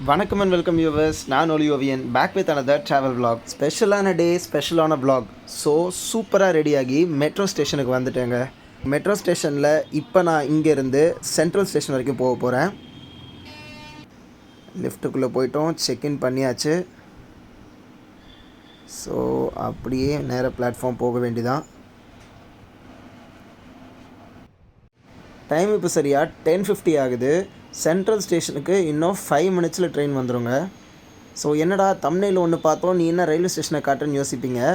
வணக்கம் and welcome yours. நான் Oli Oviyan back with another travel vlog. ஸ்பெஷலான டே, ஸ்பெஷலான vlog. ஸோ சூப்பராக ரெடியாகி மெட்ரோ ஸ்டேஷனுக்கு வந்துட்டேங்க. மெட்ரோ ஸ்டேஷனில் இப்போ நான் இங்கேருந்து சென்ட்ரல் ஸ்டேஷன் வரைக்கும் போக போகிறேன். லிஃப்ட்டுக்குள்ளே போயிட்டோம், செக்இன் பண்ணியாச்சு. ஸோ அப்படியே நேராக பிளாட்ஃபார்ம் போக வேண்டியதான். டைம் இப்போ சரியாக 10:50 ஆகுது. சென்ட்ரல் ஸ்டேஷனுக்கு இன்னும் 5 மினிட்ஸில் ட்ரெயின் வந்துடுங்க. ஸோ என்னடா தம்ப்நெயில் ஒன்று பார்த்தோம், நீ என்ன ரயில்வே ஸ்டேஷனை காட்டுன்னு யோசிப்பீங்க.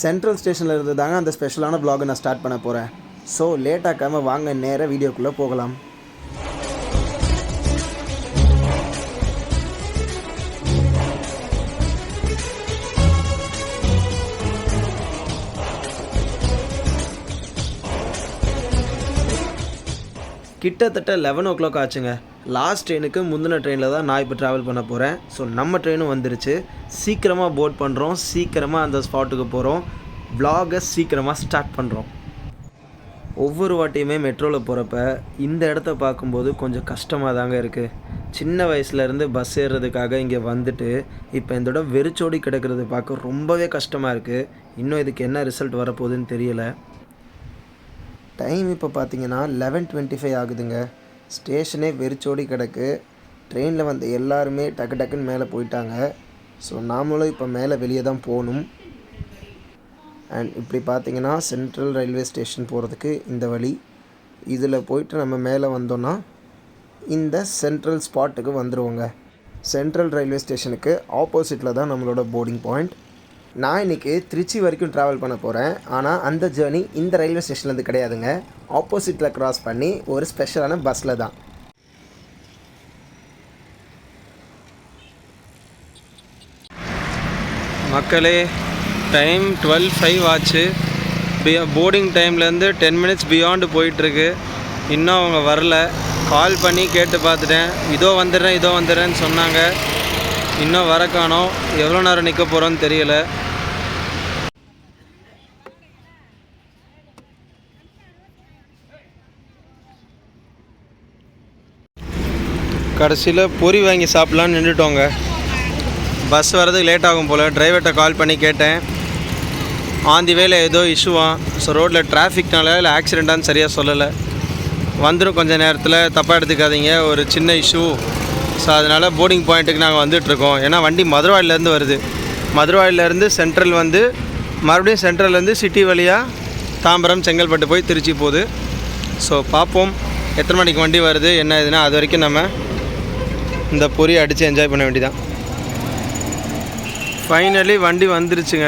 சென்ட்ரல் ஸ்டேஷனில் இருந்து தாங்க அந்த ஸ்பெஷலான vlog நான் ஸ்டார்ட் பண்ண போகிறேன். ஸோ லேட் ஆக்காமல் வாங்க நேராக வீடியோக்குள்ளே போகலாம். கிட்டத்தட்ட 11 ஆச்சுங்க. லாஸ்ட் ட்ரெயினுக்கு முந்தின ட்ரெயினில் தான் நான் இப்போ ட்ராவல் பண்ண போகிறேன். ஸோ நம்ம ட்ரெயினும் வந்துருச்சு. சீக்கிரமாக போர்ட் பண்ணுறோம், சீக்கிரமாக அந்த ஸ்பாட்டுக்கு போகிறோம், vlog-ஐ சீக்கிரமாக ஸ்டார்ட் பண்ணுறோம். ஒவ்வொரு வாட்டியுமே மெட்ரோவில் போகிறப்ப இந்த இடத்த பார்க்கும்போது கொஞ்சம் கஷ்டமாக தாங்க இருக்குது. சின்ன வயசுலேருந்து பஸ் ஏறுறதுக்காக இங்கே வந்துட்டு இப்போ இதோட வெறிச்சோடி கிடக்கிறது பார்க்க ரொம்பவே கஷ்டமாக இருக்குது. இன்னும் இதுக்கு என்ன ரிசல்ட் வரப்போகுதுன்னு தெரியலை. டைம் இப்போ பார்த்தீங்கன்னா 11:25 ஆகுதுங்க. ஸ்டேஷனே வெறிச்சோடி கிடக்கு. ட்ரெயினில் வந்து எல்லாருமே டக்கு டக்குன்னு மேலே போயிட்டாங்க. ஸோ நாமளும் இப்போ மேலே வெளியே தான் போகணும். அண்ட் இப்படி பார்த்தீங்கன்னா சென்ட்ரல் ரயில்வே ஸ்டேஷன் போகிறதுக்கு இந்த வழி. இதில் போயிட்டு நம்ம மேலே வந்தோன்னா இந்த சென்ட்ரல் ஸ்பாட்டுக்கு வந்துடுவோங்க. சென்ட்ரல் ரயில்வே ஸ்டேஷனுக்கு ஆப்போசிட்டில் தான் நம்மளோட போர்டிங் பாயிண்ட். நான் இன்றைக்கி திருச்சி வரைக்கும் ட்ராவல் பண்ண போகிறேன். ஆனால் அந்த ஜேர்னி இந்த ரயில்வே ஸ்டேஷன்லேருந்து கிடையாதுங்க. ஆப்போசிட்டில் க்ராஸ் பண்ணி ஒரு ஸ்பெஷலான பஸ்ஸில் தான். மக்களே, டைம் 12:05 ஆச்சு. போர்டிங் டைம்லேருந்து 10 மினிட்ஸ் பியாண்டு போயிட்டுருக்கு. இன்னும் அவங்க வரல. கால் பண்ணி கேட்டு பார்த்துட்டேன். இதோ வந்துடுறேன்னு சொன்னாங்க. இன்னும் வர காணோம். எவ்வளோ நேரம் நிற்க போகிறோன்னு தெரியல. கடைசியில் பொரி வாங்கி சாப்பிட்லான்னு நின்றுட்டோங்க. பஸ் வர்றதுக்கு லேட் ஆகும் போல். டிரைவர்கிட்ட கால் பண்ணி கேட்டேன். ஆந்தி வேலை ஏதோ இஷ்யூவான். ஸோ ரோட்டில் டிராஃபிக்னால இல்லை ஆக்சிடெண்ட்டான்னு சரியாக சொல்லலை. வந்துடும் கொஞ்சம் நேரத்தில், தப்பாக எடுத்துக்காதீங்க, ஒரு சின்ன இஷ்யூ. ஸோ அதனால் போர்டிங் பாயிண்ட்டுக்கு நாங்கள் வந்துட்டுருக்கோம். ஏன்னா வண்டி மதுரவாயிலேருந்து வருது. மதுரவாயிலேருந்து சென்ட்ரல் வந்து மறுபடியும் சென்ட்ரல்லேருந்து சிட்டி வழியாக தாம்பரம், செங்கல்பட்டு போய் திருச்சி போகுது. ஸோ பார்ப்போம் எத்தனை மணிக்கு வண்டி வருது என்ன இதுன்னா. அது வரைக்கும் நம்ம இந்த பொரியை அடித்து என்ஜாய் பண்ண வேண்டியதான். ஃபைனலி வண்டி வந்துருச்சுங்க.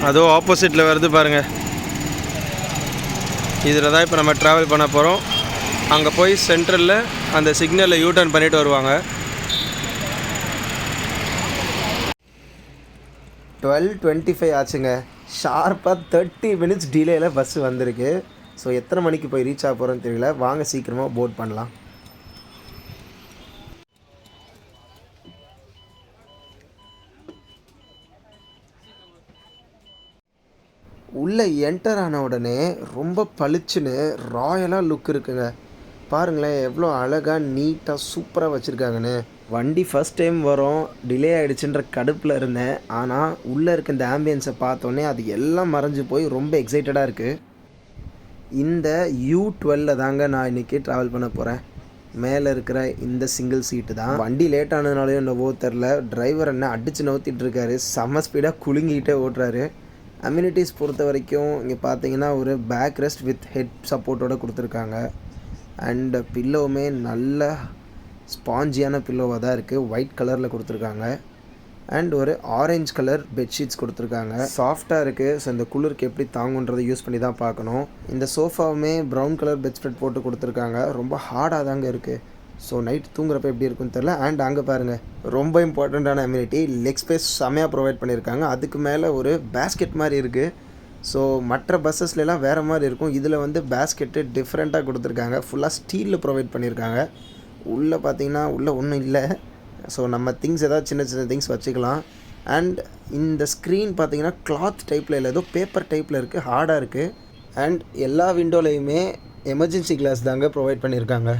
அதோ ஆப்போசிட்டில் வருது பாருங்கள். இதில் தான் இப்போ நம்ம ட்ராவல் பண்ண போகிறோம். அங்கே போய் சென்ட்ரலில் அந்த சிக்னலில் யூட்டர்ன் பண்ணிவிட்டு வருவாங்க. 12:25 ஆச்சுங்க. ஷார்ப்பாக 30 மினிட்ஸ் டிலேயில் பஸ்ஸு வந்திருக்கு. ஸோ எத்தனை மணிக்கு போய் ரீச் ஆக போகிறோன்னு தெரியல. வாங்க சீக்கிரமாக போர்ட் பண்ணலாம். உள்ளே என்டர் ஆன உடனே ரொம்ப பளிச்சுன்னு ராயலாக லுக் இருக்குங்க. பாருங்களேன் எவ்வளோ அழகாக நீட்டாக சூப்பராக வச்சுருக்காங்கன்னு. வண்டி ஃபஸ்ட் டைம் வரும், டிலே ஆகிடுச்சுன்ற கடுப்பில் இருந்தேன். ஆனால் உள்ளே இருக்க இந்த ஆம்பியன்ஸை பார்த்தோன்னே அது எல்லாம் மறைஞ்சு போய் ரொம்ப எக்ஸைட்டடாக இருக்குது. இந்த U12 தாங்க நான் இன்றைக்கி ட்ராவல் பண்ண போகிறேன். மேலே இருக்கிற இந்த சிங்கிள் சீட்டு தான். வண்டி லேட் ஆனதுனாலையும் என்னவோ தெரில, டிரைவர் என்ன அடித்து நவுத்திட்டு இருக்காரு. செம்ம ஸ்பீடாக குலுங்கிக்கிட்டே ஓட்டுறாரு. அம்யூனிட்டிஸ் பொறுத்த வரைக்கும் இங்கே பார்த்தீங்கன்னா ஒரு பேக் ரெஸ்ட் வித் ஹெட் சப்போர்ட்டோடு கொடுத்துருக்காங்க. அண்ட் பில்லோவுமே நல்ல ஸ்பாஞ்சியான பில்லோவாக தான் இருக்குது. ஒயிட் கலரில் கொடுத்துருக்காங்க. அண்ட் ஒரு ஆரஞ்சு கலர் பெட்ஷீட்ஸ் கொடுத்துருக்காங்க. சாஃப்டாக இருக்குது. ஸோ இந்த குளிருக்கு எப்படி தாங்குன்றதை யூஸ் பண்ணி தான் பார்க்கணும். இந்த சோஃபாவுமே ப்ரௌன் கலர் பெட் ஸ்ப்ரெட் போட்டு கொடுத்துருக்காங்க. ரொம்ப ஹார்டாக தாங்க இருக்குது. ஸோ நைட் தூங்குறப்ப எப்படி இருக்குன்னு தெரில. அண்ட் அங்கே பாருங்கள், ரொம்ப இம்பார்ட்டண்ட்டான அம்யூனிட்டி, லெக் ஸ்பேஸ் செம்மையாக ப்ரொவைட் பண்ணியிருக்காங்க. அதுக்கு மேலே ஒரு பேஸ்கெட் மாதிரி இருக்குது. ஸோ மற்ற பஸ்ஸஸ்லாம் வேறு மாதிரி இருக்கும். இதில் வந்து பேஸ்கெட்டு டிஃப்ரெண்ட்டாக கொடுத்துருக்காங்க. ஃபுல்லாக ஸ்டீலில் ப்ரொவைட் பண்ணியிருக்காங்க. உள்ளே பார்த்தீங்கன்னா உள்ளே ஒன்றும் இல்லை. ஸோ நம்ம திங்ஸ் ஏதாவது சின்ன சின்ன திங்ஸ் வச்சுக்கலாம். அண்ட் இந்த ஸ்க்ரீன் பார்த்தீங்கன்னா கிளாத் டைப்பில் இல்லை, ஏதோ பேப்பர் டைப்பில் இருக்குது, ஹார்டாக இருக்குது. அண்ட் எல்லா விண்டோலையுமே எமர்ஜென்சி கிளாஸ் தாங்க ப்ரொவைட் பண்ணியிருக்காங்க.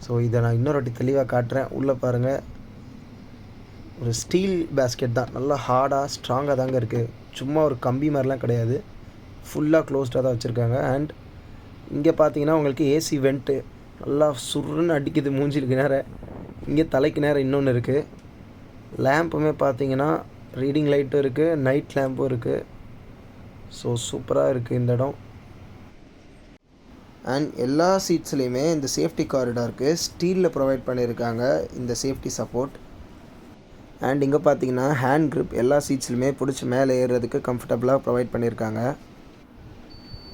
ஸோ இதை நான் இன்னொரு வாட்டி தெளிவாக காட்டுறேன். உள்ளே பாருங்கள், ஒரு ஸ்டீல் பேஸ்கெட் தான், நல்லா ஹார்டாக ஸ்ட்ராங்காக தாங்க இருக்குது. சும்மா ஒரு கம்பி மாதிரிலாம் கிடையாது, ஃபுல்லாக க்ளோஸ்டாக தான் வச்சுருக்காங்க. அண்ட் இங்கே பார்த்தீங்கன்னா உங்களுக்கு ஏசி வெண்ட்டு நல்லா சுருன்னு அடிக்குது மூஞ்சிலுக்கு நேரம். இங்கே தலைக்கு நேரம் இன்னொன்று இருக்குது. லேம்புமே பார்த்தீங்கன்னா ரீடிங் லைட்டும் இருக்குது, நைட் லேம்பும் இருக்குது. ஸோ சூப்பராக இருக்குது இந்த இடம். அண்ட் எல்லா சீட்ஸ்லேயுமே இந்த சேஃப்டி காரிடாருக்கு ஸ்டீலில் ப்ரொவைட் பண்ணியிருக்காங்க இந்த சேஃப்டி சப்போர்ட். அண்ட் இங்கே பார்த்தீங்கன்னா ஹேண்ட் grip எல்லா சீட்ஸ்லையுமே பிடிச்சி மேலே ஏறுறதுக்கு கம்ஃபர்டபுளாக ப்ரொவைட் பண்ணியிருக்காங்க.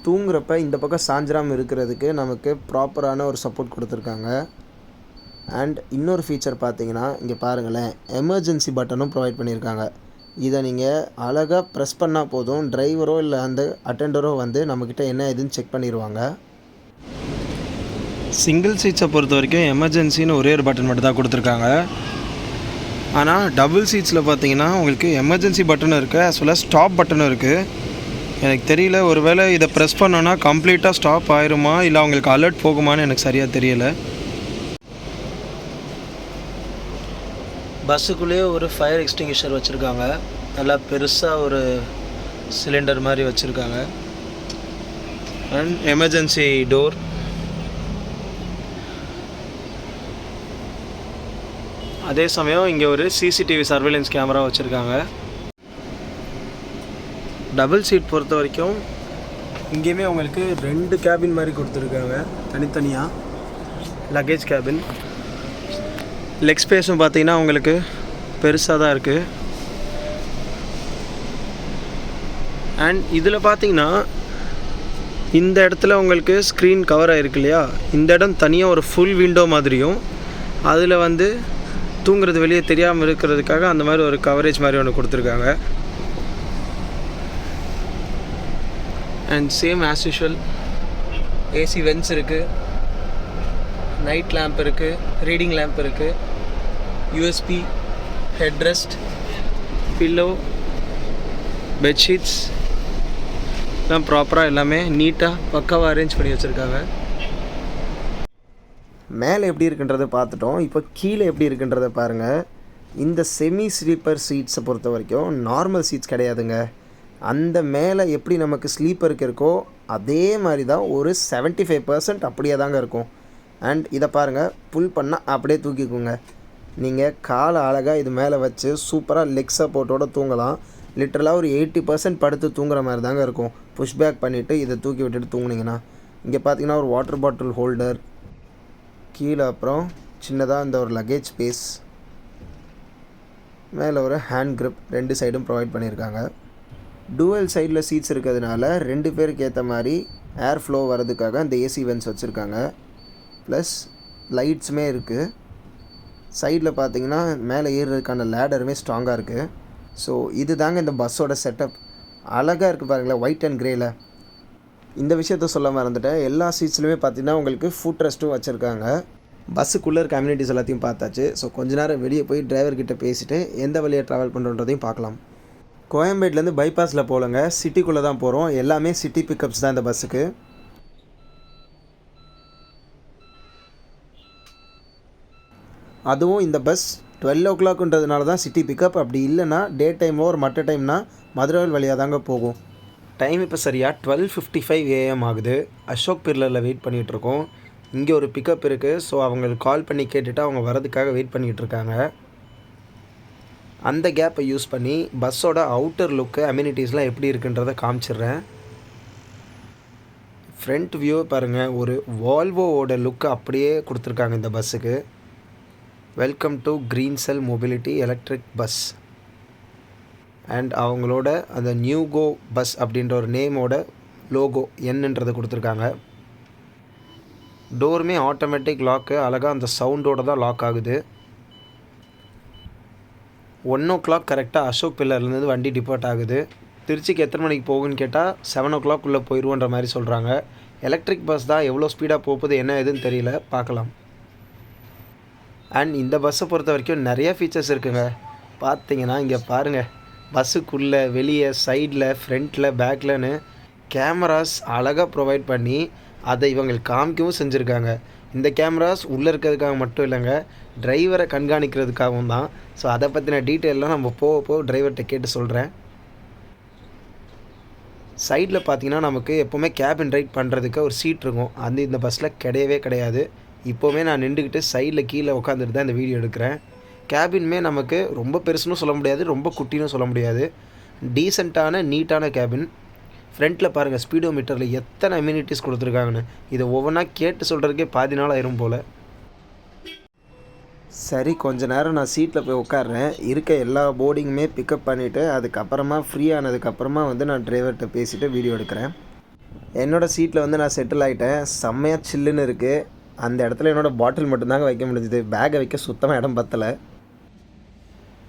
தூங்குறப்ப இந்த பக்கம் சாஞ்சிராமல் இருக்கிறதுக்கு நமக்கு ப்ராப்பரான ஒரு சப்போர்ட் கொடுத்துருக்காங்க. அண்ட் இன்னொரு ஃபீச்சர் பார்த்தீங்கன்னா இங்கே பாருங்களேன், எமர்ஜென்சி பட்டனும் ப்ரொவைட் பண்ணியிருக்காங்க. இதை நீங்கள் அழகாக ப்ரெஸ் பண்ணால் போதும், டிரைவரோ இல்லை அந்த அட்டெண்டரோ வந்து நம்மக்கிட்ட என்ன ஏதுன்னு செக் பண்ணிடுவாங்க. சிங்கிள் சீட்ஸை பொறுத்த வரைக்கும் எமர்ஜென்சின்னு ஒரே ஒரு பட்டன் மட்டும் தான் கொடுத்துருக்காங்க. ஆனால் டபுள் சீட்ஸில் பார்த்தீங்கன்னா உங்களுக்கு எமர்ஜென்சி பட்டனும் இருக்குது, as well as ஸ்டாப் பட்டனும் இருக்குது. எனக்கு தெரியல, ஒருவேளை இதை ப்ரெஸ் பண்ணோன்னா கம்ப்ளீட்டாக ஸ்டாப் ஆயிருமா இல்லை அவங்களுக்கு அலர்ட் போகுமான்னு எனக்கு சரியாக தெரியலை. பஸ்ஸுக்குள்ளேயே ஒரு ஃபயர் எக்ஸ்டிங்விஷர் வச்சுருக்காங்க, நல்லா பெருசாக ஒரு சிலிண்டர் மாதிரி வச்சுருக்காங்க. And emergency door. அதே சமயம் இங்கே ஒரு சிசிடிவி சர்வேலன்ஸ் கேமரா வச்சுருக்காங்க. டபுள் சீட் பொறுத்த வரைக்கும் இங்கேயுமே உங்களுக்கு 2 கேபின் மாதிரி கொடுத்துருக்காங்க தனித்தனியாக, லக்கேஜ் கேபின். லெக் ஸ்பேஸும் பார்த்தீங்கன்னா உங்களுக்கு பெருசாக தான் இருக்குது. அண்ட் இதில் பார்த்தீங்கன்னா இந்த இடத்துல உங்களுக்கு ஸ்க்ரீன் கவர் ஆகிருக்கு இல்லையா, இந்த இடம் தனியாக ஒரு ஃபுல் விண்டோ மாதிரியும், அதில் வந்து தூங்குறது வெளியே தெரியாமல் இருக்கிறதுக்காக அந்த மாதிரி ஒரு கவரேஜ் மாதிரி ஒன்று கொடுத்துருக்காங்க. And same as usual AC vents இருக்குது, நைட் லேம்ப் இருக்குது, ரீடிங் லேம்ப் இருக்குது, யூஎஸ்பி, ஹெட்ரெஸ்ட், பில்லோ, பெட்ஷீட்ஸ் எல்லாம் ப்ராப்பராக எல்லாமே நீட்டாக பக்காவாக அரேஞ்ச் பண்ணி வச்சுருக்காங்க. மேலே எப்படி இருக்குன்றதை பார்த்துட்டோம், இப்போ கீழே எப்படி இருக்குன்றதை பாருங்கள். இந்த செமி ஸ்லீப்பர் சீட்ஸை பொறுத்த வரைக்கும் நார்மல் சீட்ஸ் கிடையாதுங்க. அந்த மேலே எப்படி நமக்கு ஸ்லீப்பருக்கு இருக்கோ அதே மாதிரி தான் ஒரு 75% அப்படியே தாங்க இருக்கும். அண்ட் இதை பாருங்கள், புல் பண்ணால் அப்படியே தூக்கிக்குங்க. நீங்கள் காலை அழகாக இது மேலே வச்சு சூப்பராக லெக் சப்போர்ட்டோடு தூங்கலாம். லிட்டரலாக ஒரு 80% படுத்து தூங்குற மாதிரி தாங்க இருக்கும். புஷ் பேக் பண்ணிவிட்டு இதை தூக்கி விட்டுட்டு தூங்குனீங்கன்னா. இங்கே பார்த்தீங்கன்னா ஒரு வாட்டர் பாட்டில் ஹோல்டர், கீழே அப்புறம் சின்னதாக இந்த ஒரு லக்கேஜ் ஸ்பேஸ், மேலே ஒரு ஹேண்ட் grip 2 சைடும் ப்ரொவைட் பண்ணியிருக்காங்க. டூவல் சைடில் சீட்ஸ் இருக்கிறதுனால 2 பேருக்கு ஏற்ற மாதிரி ஏர் ஃப்ளோ வர்றதுக்காக அந்த ஏசி வென்ட்ஸ் வச்சுருக்காங்க. ப்ளஸ் லைட்ஸுமே இருக்குது. சைடில் பார்த்தீங்கன்னா மேலே ஏறுறதுக்கான லேடருமே ஸ்ட்ராங்காக இருக்குது. ஸோ இது தாங்க இந்த பஸ்ஸோட செட்டப். அழகாக இருக்குது பாருங்களேன், ஒயிட் அண்ட் க்ரேயில். இந்த விஷயத்த சொல்ல மறந்துட்டேன், எல்லா சீட்ஸ்லையுமே பார்த்தீங்கன்னா உங்களுக்கு ஃபுட் ரெஸ்ட்டும் வச்சுருக்காங்க. பஸ்ஸுக்குள்ளே இருக்க கம்யூனிட்டிஸ் எல்லாத்தையும் பார்த்தாச்சு. ஸோ கொஞ்ச நேரம் வெளியே போய் டிரைவர்கிட்ட பேசிவிட்டு எந்த வழியாக ட்ராவல் பண்ணுறதையும் பார்க்கலாம். கோயம்பேட்லேருந்து பைபாஸில் போகலங்க, சிட்டிக்குள்ளே தான் போகிறோம். எல்லாமே சிட்டி பிக்கப்ஸ் தான் இந்த பஸ்ஸுக்கு. அதுவும் இந்த பஸ் 12 o'clockன்றதுனால தான் சிட்டி பிக்கப். அப்படி இல்லைன்னா டே டைமோ ஒரு மற்ற டைம்னா மதுரவாயல் வழியாக தாங்க போகும். டைம் இப்போ சரியாக 12:55 AM ஆகுது. அசோக் பில்லரில் வெயிட் பண்ணிகிட்ருக்கோம். இங்கே ஒரு பிக்கப் இருக்குது. ஸோ அவங்களுக்கு கால் பண்ணி கேட்டுட்டு அவங்க வரதுக்காக வெயிட் பண்ணிக்கிட்டு இருக்காங்க. அந்த கேப்பை யூஸ் பண்ணி பஸ்ஸோட அவுட்டர் லுக்கு, அம்யூனிட்டிஸ்லாம் எப்படி இருக்குன்றதை காமிச்சிடுறேன். ஃப்ரண்ட் வியூ பாருங்கள், ஒரு வால்வோவோட லுக்கு அப்படியே கொடுத்துருக்காங்க இந்த பஸ்ஸுக்கு. Welcome to green sell mobility electric bus. And அவங்களோட அந்த நியூகோ பஸ் அப்படின்ற ஒரு நேமோட லோகோ என்னன்றதை கொடுத்துருக்காங்க. டோருமே ஆட்டோமேட்டிக் லாக்கு, அழகாக அந்த சவுண்டோடு தான் லாக் ஆகுது. 1 o'clock கரெக்டாக அசோக் பில்லர்லேருந்து வண்டி டிபார்ட் ஆகுது. திருச்சிக்கு எத்தனை மணிக்கு போகுன்னு கேட்டால் 7 o'clock உள்ளே போயிடுவோன்ற மாதிரி சொல்கிறாங்க. எலக்ட்ரிக் பஸ் தான், எவ்வளோ ஸ்பீடாக போகுது என்ன எதுன்னு தெரியல, பார்க்கலாம். அண்ட் இந்த பஸ்ஸை பொறுத்த வரைக்கும் நிறைய ஃபீச்சர்ஸ் இருக்குங்க. பார்த்தீங்கன்னா இங்கே பாருங்கள், பஸ்ஸுக்குள்ளே, வெளியே, சைடில், ஃப்ரண்ட்டில், பேக்லன்னு கேமராஸ் அழகாக ப்ரொவைட் பண்ணி அதை இவங்களுக்கு காமிக்கவும் செஞ்சுருக்காங்க. இந்த கேமராஸ் உள்ளே இருக்கிறதுக்காக மட்டும் இல்லைங்க, டிரைவரை கண்காணிக்கிறதுக்காகவும் தான். ஸோ அதை பற்றின டீட்டெயிலெலாம் நம்ம போக போக டிரைவர்கிட்ட கேட்டு சொல்கிறேன். சைடில் பார்த்தீங்கன்னா நமக்கு எப்போவுமே கேபின் ரைட் பண்ணுறதுக்கு ஒரு சீட் இருக்கும். அது இந்த பஸ்ஸில் கிடையவே கிடையாது. இப்போவுமே நான் நின்றுக்கிட்டு சைடில் கீழே உட்காந்துட்டு தான் இந்த வீடியோ எடுக்கிறேன். கேபின்மே நமக்கு ரொம்ப பெருசுன்னு சொல்ல முடியாது, ரொம்ப குட்டின்னு சொல்ல முடியாது. டீசெண்டான நீட்டான கேபின். ஃப்ரண்ட்டில் பாருங்கள் ஸ்பீடோ மீட்டரில் எத்தனை அம்யூனிட்டிஸ் கொடுத்துருக்காங்கன்னு. இதை ஒவ்வொன்றா கேட்டு சொல்கிறதுக்கே பாதி நாள் ஆயிரும் போல். சரி, கொஞ்ச நேரம் நான் சீட்டில் போய் உட்காடுறேன். இருக்க எல்லா போர்டிங்குமே பிக்கப் பண்ணிவிட்டு அதுக்கப்புறமா ஃப்ரீ ஆனதுக்கப்புறமா நான் டிரைவர்கிட்ட பேசிவிட்டு வீடியோ எடுக்கிறேன். என்னோடய சீட்டில் நான் செட்டில் ஆகிட்டேன். செம்மையாக சில்லுன்னு இருக்குது. அந்த இடத்துல என்னோடய பாட்டில் மட்டும்தாங்க வைக்க முடிஞ்சுது. பேக்கை வைக்க சுத்தமாக இடம் பத்தலை.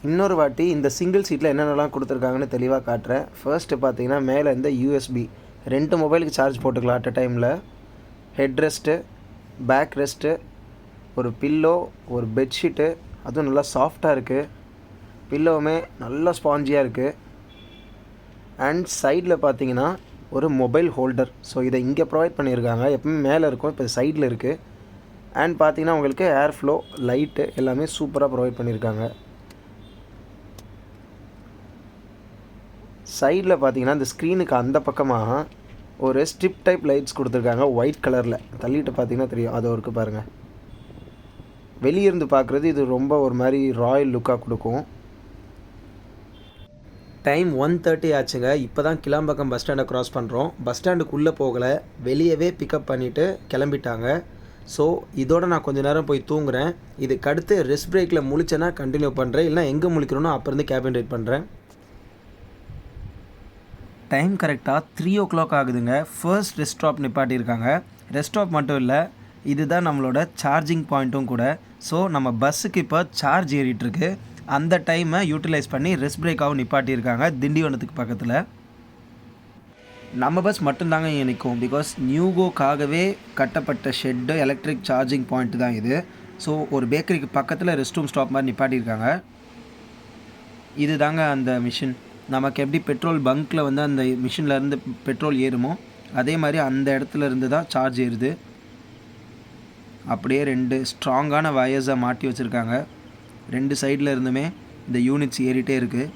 இன்னொரு வாட்டி இந்த சிங்கிள் சீட்டில் என்னென்னலாம் கொடுத்துருக்காங்கன்னு தெளிவாக காட்டுறேன். ஃபர்ஸ்ட்டு பார்த்தீங்கன்னா மேலே இந்த யூஎஸ்பி 2 மொபைலுக்கு சார்ஜ் போட்டுக்கலாம் அட் அ டைமில். ஹெட் ரெஸ்ட்டு, பேக் ரெஸ்ட்டு, ஒரு பில்லோ, ஒரு பெட்ஷீட்டு, அதுவும் நல்லா சாஃப்டாக இருக்குது. பில்லோவுமே நல்லா ஸ்பாஞ்சியாக இருக்குது. அண்ட் சைடில் பார்த்தீங்கன்னா ஒரு மொபைல் ஹோல்டர். ஸோ இதை இங்கே ப்ரொவைட் பண்ணியிருக்காங்க. எப்பவுமே மேலே இருக்கும், இப்போ சைடில் இருக்குது. அண்ட் பார்த்தீங்கன்னா உங்களுக்கு ஏர் ஃப்ளோ, லைட்டு எல்லாமே சூப்பராக ப்ரொவைட் பண்ணியிருக்காங்க. சைடில் பார்த்தீங்கன்னா இந்த ஸ்க்ரீனுக்கு அந்த பக்கமாக ஒரு ஸ்ட்ரிப் டைப் லைட்ஸ் கொடுத்துருக்காங்க ஒயிட் கலரில். தள்ளிட்டு பார்த்தீங்கன்னா தெரியும், அது இருக்குது பாருங்கள். வெளியிருந்து பார்க்குறது இது ரொம்ப ஒரு மாதிரி ராயல் லுக்காக கொடுக்கும். டைம் 1:30 ஆச்சுங்க. இப்போ தான் கிளாம்பாக்கம் பஸ் ஸ்டாண்டை க்ராஸ் பண்ணுறோம். பஸ் ஸ்டாண்டுக்குள்ளே போகலை, வெளியவே பிக்கப் பண்ணிவிட்டு கிளம்பிட்டாங்க. ஸோ இதோட நான் கொஞ்சம் நேரம் போய் தூங்குறேன். இதுக்கு அடுத்து ரெஸ்ட் பிரேக்கில் முழிச்சேன்னா கண்டினியூ பண்ணுறேன், இல்லைனா எங்கே முழிக்கிறோனோ அப்போ இருந்து கேபின் ரைட் பண்ணுறேன். டைம் கரெக்டாக 3 o'clock ஆகுதுங்க. ஃபர்ஸ்ட் ரெஸ்ட் ஸ்டாப் நிப்பாட்டியிருக்காங்க. ரெஸ்ட் ஸ்டாப் மட்டும் இல்லை, இதுதான் நம்மளோட சார்ஜிங் பாயிண்ட்டும் கூட. ஸோ நம்ம பஸ்ஸுக்கு இப்போ சார்ஜ் ஏறிட்டுருக்கு. அந்த டைமை யூட்டிலைஸ் பண்ணி ரெஸ்ட் பிரேக்காகவும் நிப்பாட்டியிருக்காங்க திண்டிவனத்துக்கு பக்கத்தில். நம்ம பஸ் மட்டும்தாங்க இங்கே நிற்கும். பிகாஸ் நியூகோக்காகவே கட்டப்பட்ட ஷெட்டு எலக்ட்ரிக் சார்ஜிங் பாயிண்ட் தான் இது. ஸோ ஒரு பேக்கரிக்கு பக்கத்தில் ரெஸ்ட் ரூம் ஸ்டாப் மாதிரி நிப்பாட்டியிருக்காங்க. இது தாங்க அந்த மிஷின். நமக்கு எப்படி பெட்ரோல் பங்க்கில் அந்த மிஷினில் இருந்து பெட்ரோல் ஏறுமோ அதே மாதிரி அந்த இடத்துல இருந்து தான் சார்ஜ் ஏறுது. அப்படியே 2 ஸ்ட்ராங்கான வயர்ஸை மாட்டி வச்சுருக்காங்க. 2 சைடில் இருந்துமே இந்த யூனிட்ஸ் ஏறிட்டே இருக்குது.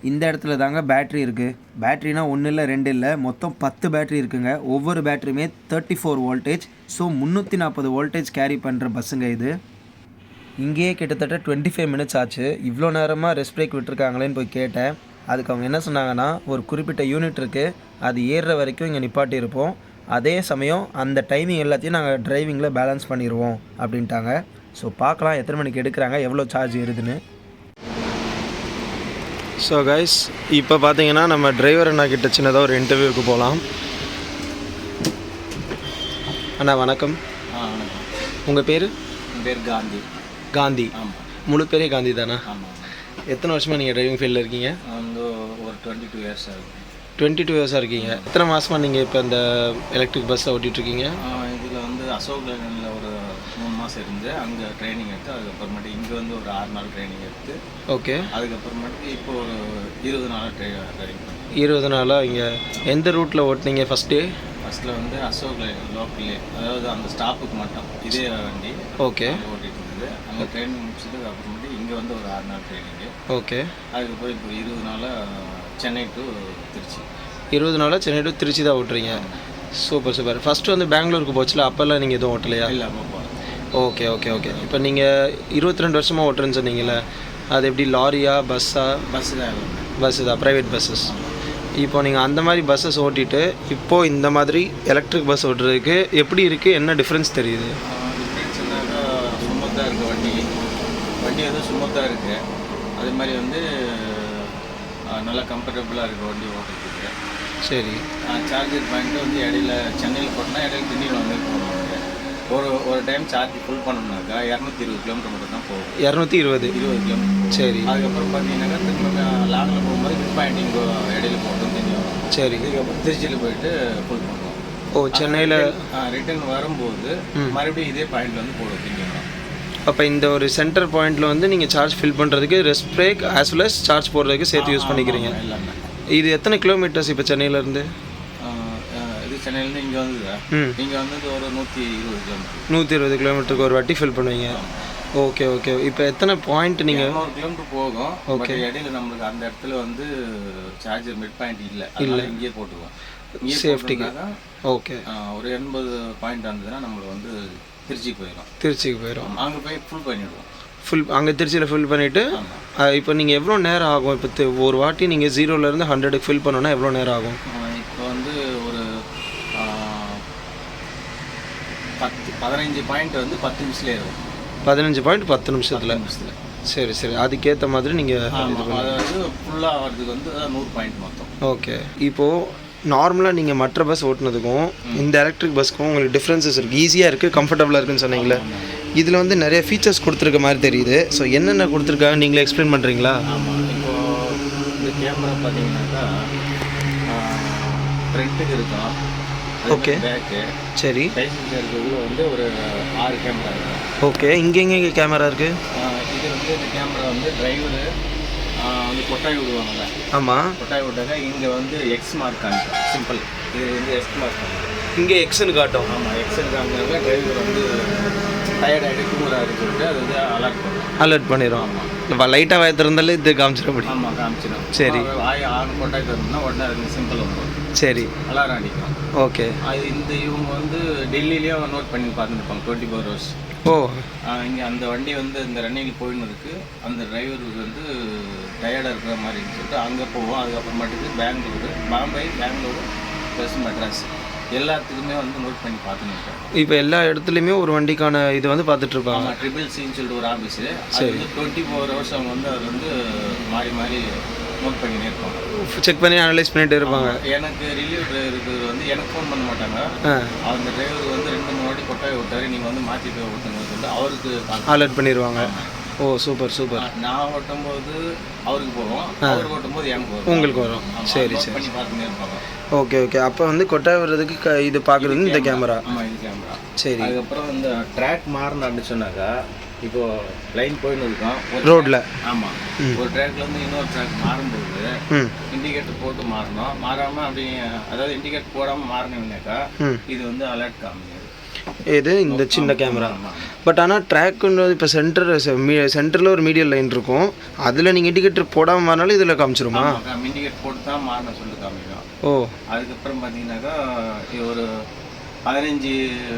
இந்த இடத்துல தாங்க பேட்ரி இருக்குது. பேட்ரினா 1 இல்லை 2 இல்லை, மொத்தம் 10 பேட்ரி இருக்குங்க. ஒவ்வொரு பேட்ரியுமே 34 வோல்டேஜ். ஸோ 340 வோல்டேஜ் கேரி பண்ணுற பஸ்ஸுங்க இது. இங்கேயே கிட்டத்தட்ட 25 மினிட்ஸ் ஆச்சு. இவ்வளோ நேரமாக ரெஸ்ட் பிரேக் விட்டுருக்காங்களேன்னு போய் கேட்டேன். அதுக்கு அவங்க என்ன சொன்னாங்கன்னா, ஒரு குறிப்பிட்ட யூனிட் இருக்குது, அது ஏறுற வரைக்கும் இங்கே நிப்பாட்டியிருப்போம். அதே சமயம் அந்த டைமிங் எல்லாத்தையும் நாங்கள் டிரைவிங்கில் பேலன்ஸ் பண்ணிடுவோம் அப்படின்ட்டாங்க. ஸோ பார்க்கலாம் எத்தனை மணிக்கு எடுக்கிறாங்க, எவ்வளோ சார்ஜ் ஏறுதுன்னு. ஸோ கைஸ், இப்போ பார்த்தீங்கன்னா நம்ம டிரைவர் அண்ணா கிட்ட சின்னதாக ஒரு இன்டர்வியூக்கு போகலாம். அண்ணா வணக்கம். வணக்கம். உங்கள் பேர்? என் பேர் காந்தி. காந்தி. ஆமாம். முழு பேரே காந்தி தானா? ஆமாம். எத்தனை வருஷமாக நீங்கள் டிரைவிங் ஃபீல்டில் இருக்கீங்க? ஒரு 22 இயர்ஸ் ஆகுது. 22 இயர்ஸாக இருக்கீங்க. எத்தனை மாதமாக நீங்கள் இப்போ இந்த எலக்ட்ரிக் பஸ்ஸில் ஓட்டிகிட்ருக்கீங்க? இதில் அசோக் லைனில் ஒரு 3 மாதம் இருந்து அங்கே ட்ரைனிங் எடுத்து, அதுக்கப்புறமேட்டு இங்கே ஒரு 6 நாள் ட்ரைனிங் எடுத்து, ஓகே, அதுக்கப்புறமேட்டு இப்போ ஒரு 20 நாளாக ட்ரைனிங் பண்ணி. 20 நாளாக இங்கே எந்த ரூட்டில் ஓட்டினீங்க ஃபஸ்ட் டே? ஃபஸ்ட்டில் அசோக் லைன் லோக்கல்லே, அதாவது அந்த ஸ்டாப்புக்கு மட்டும் இதே வண்டி ஓகே ஓட்டிகிட்டு இருந்தது. அங்கே ட்ரைனிங் முடிச்சதுக்கு அப்புறமேட்டு இங்கே ஒரு 6 நாள் ட்ரைனிங்கு. ஓகே. அதுக்கப்புறம் இப்போ 20 நாளாக சென்னை டு திருச்சி. 20 நாளாக சென்னை டு திருச்சி தான் ஓட்டுறீங்க. Super super. ஃபஸ்ட்டு பெங்களூருக்கு போச்சுல, அப்போல்லாம் நீங்கள் எதுவும் ஓட்டலையா? இல்லை, அப்போ போகிறேன். Okay okay okay. இப்போ நீங்கள் 22 வருஷமாக ஓட்டுறேன்னு சொன்னீங்கல்ல, அது எப்படி லாரியா பஸ்ஸா? பஸ்ஸு தான். பஸ்ஸு தான், ப்ரைவேட் பஸ்ஸஸ். இப்போ நீங்கள் அந்த மாதிரி பஸ்ஸஸ் ஓட்டிட்டு இப்போது இந்த மாதிரி எலக்ட்ரிக் பஸ் ஓட்டுறதுக்கு எப்படி இருக்குது, என்ன டிஃப்ரென்ஸ் தெரியுது? டிஃப்ரென்ஸ் என்னன்னா, ஸ்மூத்தாக இருக்குது வண்டி ஸ்மூத்தாக இருக்குது. அதே மாதிரி நல்லா கம்ஃபர்டபுளாக இருக்குது வண்டி ஓட்டுறதுக்கு. சரி. சார்ஜர் பாயிண்ட்டு இடையில சென்னையில் போட்டோம்னா இடையில திண்டிவனம் போடுவாங்க. ஒரு டைம் சார்ஜ் ஃபுல் பண்ணோம்னாக்கா 220 கிலோமீட்டர் மட்டும் தான் போகும். 220 கிலோமீட்டர். சரி. அதுக்கப்புறம் பார்த்தீங்கன்னாக்கா திரும்ப லாங்கில் போகும்போது மிட் பாயிண்ட் இங்கே இடையில போட்டோம் திண்டிவனம். சரி. இதுக்கப்புறம் திருச்சியில் போயிட்டு ஃபுல் பண்ணுவோம். ஓ, சென்னையில் ரிட்டர்ன் வரும்போது மறுபடியும் இதே பாயிண்டில் போடுவோம் திண்டிவனம். அப்போ இந்த ஒரு சென்டர் பாயிண்டில் நீங்கள் சார்ஜ் ஃபில் பண்ணுறதுக்கு rest break as well as charge போடுறதுக்கு சேர்த்து யூஸ் பண்ணிக்கிறீங்க. எல்லாமே. இது எத்தனை கிலோமீட்டர்ஸ் இப்போ சென்னையிலேருந்து? இது சென்னையிலேருந்து இங்கே வந்தது இங்கே வந்தது ஒரு 120 கிலோமீட்டர். 120 கிலோமீட்டருக்கு ஒரு வாட்டி ஃபில் பண்ணுவீங்க. Okay okay. இப்போ எத்தனை பாயிண்ட் நீங்கள்? 100 கிலோமீட்டர் போகும். ஓகே. இடையில நம்மளுக்கு அந்த இடத்துல வந்து சார்ஜர் மிட் பாயிண்ட் இல்லை, இங்கேயே போட்டுருவோம். சேஃப்டிக்கு. ஓகே. ஒரு 80 பாயிண்ட் வந்ததுன்னா நம்மளுக்கு வந்து திருச்சிக்கு போயிடும். அங்கே போய் ஃபுல் பண்ணிவிடுவோம். அங்கே திருச்சியில் ஃபில் பண்ணிவிட்டு இப்போ நீங்கள் எவ்வளோ நேரம் ஆகும்? இப்போ ஒரு வாட்டி நீங்கள் 0லேருந்து 100க்கு ஃபில் பண்ணோன்னா எவ்வளோ நேரம் ஆகும்? இப்போ வந்து ஒரு 15 பாயிண்ட் வந்து 10 நிமிஷத்துல ஏறும். 15 பாயிண்ட் 10 நிமிஷத்தில். சரி சரி. அதுக்கேற்ற மாதிரி நீங்கள் அதாவது ஃபுல்லாக ஆகிறதுக்கு வந்து 100 பாயிண்ட் மொத்தம். ஓகே. இப்போது நார்மலாக நீங்கள் மற்ற பஸ் ஓட்டுனதுக்கும் இந்த எலக்ட்ரிக் பஸ்க்கும் உங்களுக்கு டிஃப்ரென்சஸ் இருக்குது. ஈஸியாக இருக்குது, கம்ஃபர்டபுளாக இருக்குன்னு சொன்னீங்களே. இதில் வந்து நிறைய ஃபீச்சர்ஸ் கொடுத்துருக்க மாதிரி தெரியுது. ஸோ என்னென்ன கொடுத்துருக்காங்க நீங்களே எக்ஸ்பிளைன் பண்ணுறீங்களா? ஆமாம். இப்போது இந்த கேமரா பார்த்தீங்கன்னாக்கா ஃப்ரண்ட்டுக்கு இருக்கும். ஓகே. பேக்கு. சரி. பேசஞ்சர் இருக்கிறதுல வந்து ஒரு 6 கேமரா இருக்கும். ஓகே. இங்கே கேமரா இருக்குது. இது வந்து இந்த கேமரா வந்து டிரைவரு வந்து கொட்டாய் விடுவாங்கல்ல. ஆமாம். கொட்டாய் விட்டாங்க. இங்கே வந்து எக்ஸ் மார்க் காமிக்கும். சிம்பிள். இது வந்து எக்ஸ் மார்க் காமிக்கும். இங்கே எக்ஸ்ன்னு காட்டும். ஆமாம், எக்ஸ்ன்னு காமிக்கிறவங்க டிரைவர் வந்து டயர்டாகிட்டு தூங்குறாருன்னு சொல்லிட்டு அது வந்து அலர்ட் பண்ணிடும். இப்போ லைட்டாக வயத்திருந்தாலே இது காமிச்சிட முடியும். ஆமாம், காமிச்சிடும். சரி. கொட்டாய் தரணும்னா உடனே அது சிம்பிள் வந்துடும். சரி. அலாரம் அடிக்கும். ஓகே. அது இவங்க வந்து டெல்லியிலேயே நோட் பண்ணி பார்த்துருப்பாங்க 24 ஹவர்ஸ். ஓ. இங்கே அந்த வண்டி வந்து இந்த ரன்னிங்கில் போயின்னு இருக்குது. அந்த டிரைவருக்கு வந்து டயர்டாக இருக்கிற மாதிரின்னு சொல்லிட்டு அங்கே போவோம். அதுக்கப்புறமேட்டுக்கு பாம்பே, பெங்களூரு ப்ளஸ் மெட்ராஸ் எல்லாத்துக்குமே வந்து நோட் பண்ணி பார்த்துன்னு. இப்போ எல்லா இடத்துலையுமே ஒரு வண்டிக்கான இது வந்து பார்த்துட்ருப்பாங்க. ஆமாம், ட்ரிபிள் சின்னு சொல்லிட்டு ஒரு ஆஃபீஸு. அது வந்து 24 ஹவர்ஸ் அவங்க வந்து அது வந்து மாறி நோட் பண்ணினே இருப்பாங்க. செக் பண்ணி அனலைஸ் பண்ணிட்டு இருப்பாங்க. எனக்கு ரிலீவ் டிரைவருக்கு வந்து எனக்கு ஃபோன் பண்ண மாட்டாங்க. அந்த டிரைவருக்கு வந்து 2-3 வாட்டி கொட்டாய் விட்டாரு, நீங்கள் வந்து மாற்றிட்டு ஓட்டுங்கன்னு சொல்லிட்டு அவருக்கு அலர்ட் பண்ணிடுவாங்க. ஓ, சூப்பர் சூப்பர். நான் ஓட்டும்போது அவருக்கு போவோம், அவர் ஓட்டும்போது எனக்கு வரும், உங்களுக்கு வரும். சரி சரி. பண்ணி பார்த்துன்னே இருப்பாங்க. Okay okay. அப்போ வந்து கொட்டாய் வர்றதுக்கு இது பார்க்குறது இந்த கேமரா. ஆமாம், இது கேமரா. சரி. அதுக்கப்புறம் இந்த ட்ராக் மாறினான்னு சொன்னாக்கா, இப்போது லைன் போயின்னு இருக்கோம் ரோட்டில். ஆமாம், ஒரு ட்ராக்லேருந்து இன்னொரு ட்ராக் மாறும்போது இண்டிகேட்டர் போட்டு மாறணும். மாறாமல் அப்படி அதாவது இண்டிகேட்டர் போடாமல் மாறினீங்கன்னாக்கா இது வந்து அலர்ட் காமிக்காது. இது இந்த சின்ன கேமரா. பட் ஆனால் ட்ராக்குன்றது இப்போ சென்டரில் ஒரு மீடியல் லைன் இருக்கும். அதில் நீங்கள் இண்டிகேட்டர் போடாமல் மாறினாலும் இதில் காமிச்சிருமா? இண்டிகேட்டர் போட்டு தான் மாறணும் சொல்லிட்டு காமிக்கும். ஓ. அதுக்கப்புறம் பார்த்தீங்கன்னாக்கா ஒரு 15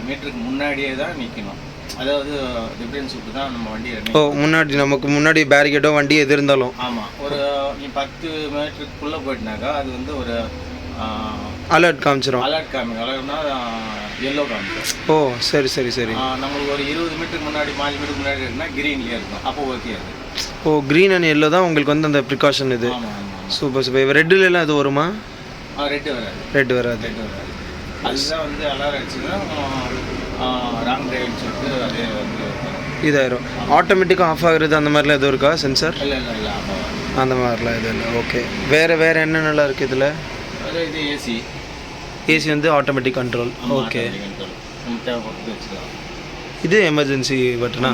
மீட்டருக்கு முன்னாடியே தான் நிற்கணும். அதாவது டிஃபரன்ஸ் விட்டு தான் நம்ம வண்டி. ஓ, முன்னாடி நமக்கு முன்னாடி பேரிகேட்டோ வண்டி எது இருந்தாலும். ஆமாம், ஒரு நீ 10 மீட்டருக்குள்ளே போயிட்டுனாக்கா அது வந்து ஒரு அலர்ட் காமிச்சிடும். அலர்ட் காமிக்கும். அலர்ட்னா எல்லோ காமிக்கும். ஓ, சரி சரி சரி. நம்மளுக்கு ஒரு 20 மீட்டருக்கு முன்னாடி 5 மீட்டருக்கு முன்னாடி இருக்குன்னா கிரீன்லேயே இருக்கும். அப்போ ஓகே. அது ஓ, க்ரீன் அண்ட் எல்லோ தான் உங்களுக்கு வந்து அந்த ப்ரிகாஷன் இது. Super super. இப்போ ரெட்டுலாம் இது வருமா? ரெட்டு வராது. ரெட்டு வராது. அதுதான் வந்து அலாரம் அடிச்சுன்னா ராங் டிரைவ்னு சொல்லிட்டு அதே வந்து இதாயிரும். ஆட்டோமேட்டிக்காக ஆஃப் ஆகுறது அந்த மாதிரிலாம் எதுவும் இருக்கா சென்சார்? இல்லை இல்லை இல்லை, அந்த மாதிரிலாம் எதுவும் இல்லை. ஓகே. வேறு என்னென்னலாம் இருக்குது இதில்? இது ஏசி வந்து ஆட்டோமேட்டிக் கண்ட்ரோல். ஓகே. இது எமர்ஜென்சி பட்டனா?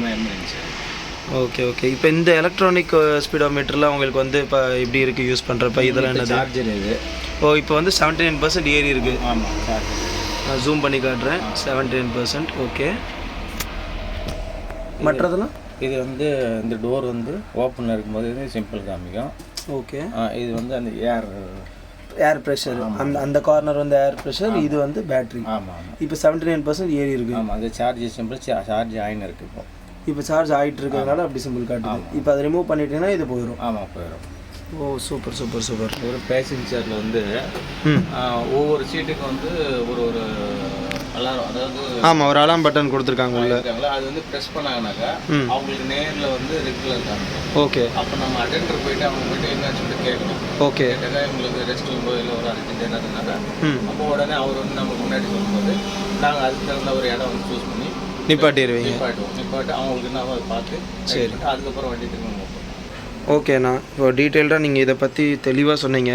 Okay okay. இப்போ இந்த எலக்ட்ரானிக் ஸ்பீடோமீட்டர்லாம் உங்களுக்கு வந்து இப்போ எப்படி இருக்குது யூஸ் பண்ணுறப்ப? இதெல்லாம் என்னது? சார்ஜர் இது. ஓ, இப்போ வந்து 79% ஏறி இருக்குது. ஆமாம், சார்ஜர். நான் ஜூம் பண்ணி காட்டுறேன். 79%. ஓகே. மற்றதெல்லாம் இது வந்து இந்த டோர் வந்து ஓப்பனில் இருக்கும்போது சிம்பிள் காமிக்கும். ஓகே. இது வந்து அந்த ஏர் ப்ரெஷர், அந்த கார்னர் வந்து ஏர் ப்ரெஷர், இது வந்து பேட்ரி. ஆமாம் ஆமாம். இப்போ 79% ஏறி இருக்குது. ஆமாம், அது சார்ஜ் சிம்பிள் சார்ஜ் ஆகின்னு இருக்குது. இப்போ சார்ஜ் ஆகிட்டு இருக்கிறதுனால அப்படி சிம்பிள் காட்டுது. இப்போ அதை ரிமூவ் பண்ணிட்டீங்கன்னா இது போயிடும். ஆமாம், போயிடும். ஓ, சூப்பர் சூப்பர் சூப்பர். ஒரு பேசஞ்சரில் வந்து ஒவ்வொரு சீட்டுக்கு வந்து ஒரு அலாரம், அதாவது ஆமாம், ஒரு அலாம் பட்டன் கொடுத்துருக்காங்க உள்ள. அது வந்து ப்ரெஸ் பண்ணாங்கனாக்கா அவங்களுக்கு நேரில் வந்து ரெகுலர் காமிக்கும். ஓகே. அப்போ நம்ம அட்டெண்டர் போயிட்டு அவங்க போயிட்டு என்னன்னு சொல்லிட்டு கேட்கணும். ஓகே. கேட்டாக்கா இவங்களுக்கு ரெஸ்ட் ரூம் இல்லை ஒரு அர்ஜென்ட் என்னதுனாக்கா அப்போ உடனே அவர் வந்து நம்ம முன்னாடி சொல்லும்போது நாங்கள் அதுக்கு தகுந்த ஒரு இடம் வந்து சூஸ் பண்ணி நிப்பாட்டு அவங்களுக்கு நான் அதை பார்த்து சரி அதுக்கப்புறம் வண்டி திரும்ப. ஓகேண்ணா. இப்போ டீட்டெயில்டாக நீங்கள் இதை பற்றி தெளிவாக சொன்னீங்க.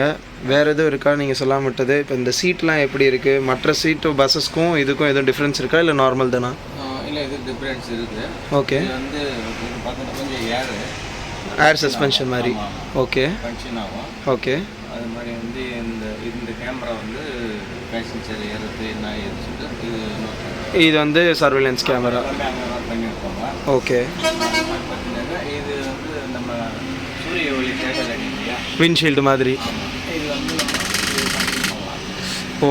வேறு எதுவும் இருக்கா நீங்கள் சொல்லாம விட்டது? இப்போ இந்த சீட்லாம் எப்படி இருக்குது? மற்ற சீட்டு பஸ்ஸஸ்க்கும் இதுக்கும் எதுவும் டிஃப்ரென்ஸ் இருக்கா இல்லை நார்மல் தானா? இல்லை, இது டிஃப்ரென்ஸ் இருக்குது. ஓகே. இது வந்து பார்த்தீங்கன்னா கொஞ்சம் ஏர் சஸ்பென்ஷன் மாதிரி. ஓகே. ஃபங்க்ஷன் ஆகும். ஓகே. அது மாதிரி வந்து இந்த கேமரா வந்து பேசஞ்சர் ஏறுறது என்ன ஏறுன்னு சொல்லிட்டு இது வந்து சர்வேலன்ஸ் கேமரா. எல்லாமே அங்கே நோட் பண்ணியிருப்பாங்க. ஓகே. பார்த்தீங்கன்னா இது வந்து நம்ம சூரிய ஒளி தேடல் இல்லையா, விண்ட்ஷீல்டு மாதிரி. இது வந்து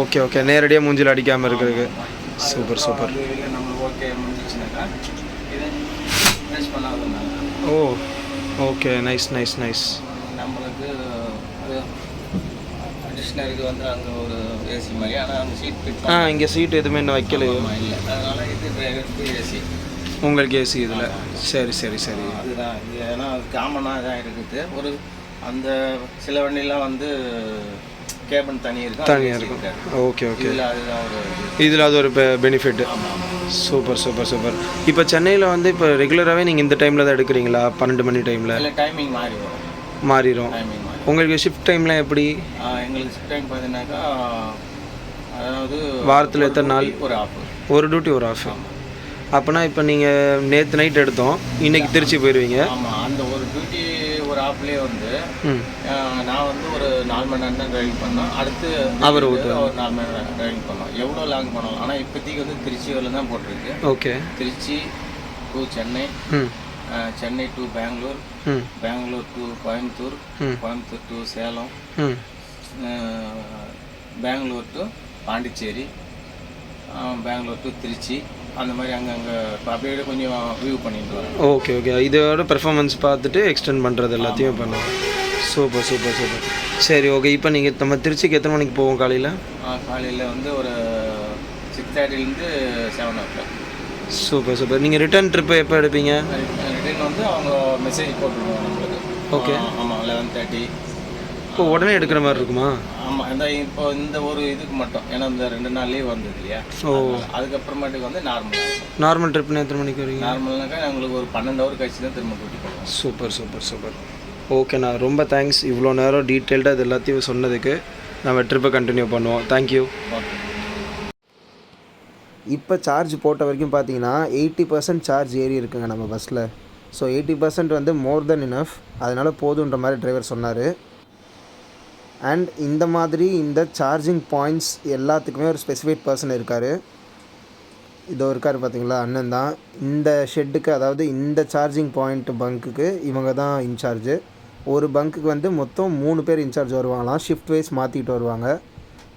ஓகே ஓகே, நேரடியாக மூஞ்சில் அடிக்காமல் இருக்கிறதுக்கு. Super super. இல்லை நம்மளுக்கு ஓகே முடிஞ்சிச்சுனாக்கா இது ப்ரெஸ் பண்ணாதுனால. ஓ ஓகே, நைஸ் நைஸ் நைஸ். நம்மளுக்கு அடிஷ்னருக்கு வந்து அங்கே ஒரு ஏசி மாதிரி, ஆனால் அங்கே சீட் ஃபிட் இங்கே சீட் எதுவுமே இன்னும் வைக்கலையோ? இல்லை, அதனால் இது டிரைவருக்கு ஏசி. உங்களுக்கு ஏசி இதில்? சரி சரி சரி. அதுதான் இது, ஏன்னா காமனாக தான் இருக்குது. ஒரு அந்த சில வண்டிலாம் வந்து கேபின் தனியாக இருக்கும். Okay okay. இதில் அதுதான் ஒரு இதில் அது ஒரு பெனிஃபிட். Super super super. இப்போ சென்னையில் வந்து இப்போ ரெகுலராகவே நீங்கள் இந்த டைமில் தான் எடுக்கிறீங்களா? 12 மணி டைமில்? இல்லை, டைமிங் மாறிடும். டைமிங் மாறி. உங்களுக்கு ஷிஃப்ட் டைம்லாம் எப்படி? எங்களுக்கு ஷிஃப்ட் டைம் பார்த்தீங்கன்னாக்கா, அதாவது வாரத்தில் எத்தனை நாள்? ஒரு ஆஃப். ஒரு டியூட்டி ஒரு ஆஃப். அப்போனா இப்போ நீங்கள் நேற்று நைட் எடுத்தோம், இன்றைக்கி திருச்சி போயிடுவீங்க. ஆமாம், அந்த ஒரு டியூட்டி ஒரு ஆஃப்லேயே வந்து நான் வந்து ஒரு 4 மணி நேரம் தான் டிரைவிங் பண்ணோம். அடுத்து அவர் ஒரு 4 மணி நேரம் டிரைவிங் பண்ணோம். எவ்வளோ லாங் பண்ணலாம், ஆனால் இப்போதைக்கு வந்து திருச்சி வரல தான் போட்டிருக்கு. Okay. Trichy to Chennai, Chennai to Bangalore, Bangalore to Coimbatore, Coimbatore to Salem, Bangalore to Pondicherry, Bangalore to Trichy, அந்த மாதிரி அங்கங்கே அப்படியே கொஞ்சம் வியூ பண்ணிட்டு வரோம். Okay okay. இதோட பெர்ஃபார்மன்ஸ் பார்த்துட்டு எக்ஸ்டெண்ட் பண்ணுறது எல்லாத்தையும் பண்ணுவோம். Super super super. சரி ஓகே. இப்போ நீங்கள் நம்ம திருச்சிக்கு எத்தனை மணிக்கு போவோம் காலையில்? காலையில் வந்து ஒரு 6:30 7 o'clock. Super super. நீங்கள் ரிட்டர்ன் ட்ரிப்பு எப்போ எடுப்பீங்க? ரிட்டர்ன் வந்து அவங்க மெசேஜ் போட்டுருவாங்க நம்மளுக்கு. ஓகே. ஆமாம், 11:30. இப்போ உடனே எடுக்கிற மாதிரி இருக்குமா? ஆமாம், இப்போ இந்த ஒரு இதுக்கு மட்டும், ஏன்னா இந்த 2 நாள் லீவ் வந்தது இல்லையா. அதுக்கப்புறமேட்டுக்கு வந்து நார்மல் ட்ரிப்னா எத்தனை மணிக்கு வரீங்க? நார்மல்னாக்கா எங்களுக்கு ஒரு 12 ஹவர் கழிச்சு தான் திரும்ப கூட்டி போவோம். Super super super. ஓகேண்ணா, ரொம்ப தேங்க்ஸ் இவ்வளோ நேரம் டீட்டெயில்டாக இது எல்லாத்தையும் சொன்னதுக்கு. நம்ம ட்ரிப்பை கண்டினியூ பண்ணுவோம். தேங்க்யூ. இப்போ சார்ஜ் போட்ட வரைக்கும் பார்த்தீங்கன்னா 80% சார்ஜ் ஏறி இருக்குங்க நம்ம பஸ்ஸில். ஸோ 80% வந்து மோர் தென் இனஃப், அதனால் போதுன்ற மாதிரி டிரைவர் சொன்னார். அண்ட் இந்த மாதிரி இந்த சார்ஜிங் பாயிண்ட்ஸ் எல்லாத்துக்குமே ஒரு ஸ்பெசிஃபைட் பர்சன் இருக்கார். இதோ இருக்கார் பார்த்தீங்களா, அண்ணன் தான் இந்த ஷெட்டுக்கு, அதாவது இந்த சார்ஜிங் பாயிண்ட் பங்க்குக்கு இவங்க தான் இன்சார்ஜு. ஒரு பங்க்குக்கு வந்து மொத்தம் 3 பேர் இன்சார்ஜ் வருவாங்களாம், ஷிஃப்ட் வைஸ் மாற்றிட்டு வருவாங்க.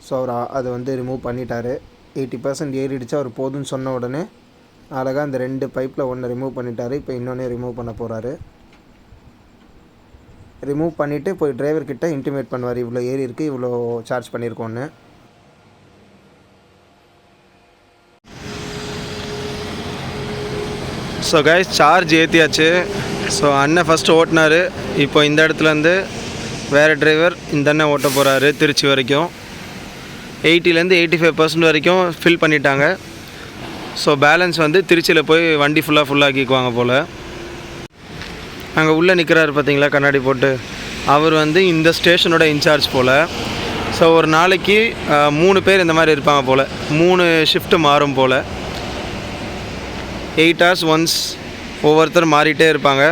ஸோ அவர் அதை வந்து ரிமூவ் பண்ணிட்டார். 80% ஏறிடுச்சு. அவர் போதுன்னு சொன்ன உடனே அழகாக அந்த 2 பைப்பில் ஒன்று ரிமூவ் பண்ணிட்டார். இப்போ இன்னொன்று ரிமூவ் பண்ண போகிறாரு. ரிமூவ் பண்ணிவிட்டு போய் டிரைவர்கிட்ட இன்டிமேட் பண்ணுவார், இவ்வளோ ஏறி இருக்குது, இவ்வளோ சார்ஜ் பண்ணியிருக்கோன்னு. ஸோ கைஸ், சார்ஜ் ஏற்றியாச்சு. ஸோ அண்ணன் ஃபஸ்ட்டு ஓட்டினார். இப்போ இந்த இடத்துலேருந்து வேறு டிரைவர் இந்த அண்ணன் ஓட்ட போகிறாரு திருச்சி வரைக்கும். 80லேருந்து 85% வரைக்கும் ஃபில் பண்ணிட்டாங்க. ஸோ பேலன்ஸ் வந்து திருச்சியில் போய் வண்டி ஃபுல்லாகிக்குவாங்க போல். அங்கே உள்ளே நிற்கிறாரு பார்த்தீங்களா கண்ணாடி போட்டு, அவர் வந்து இந்த ஸ்டேஷனோட இன்சார்ஜ் போல். ஸோ ஒரு நாளைக்கு 3 பேர் இந்த மாதிரி இருப்பாங்க போல். 3 ஷிஃப்ட்டு மாறும் போல். 8 hours ஒன்ஸ் ஒவ்வொருத்தர் மாறிட்டே இருப்பாங்க.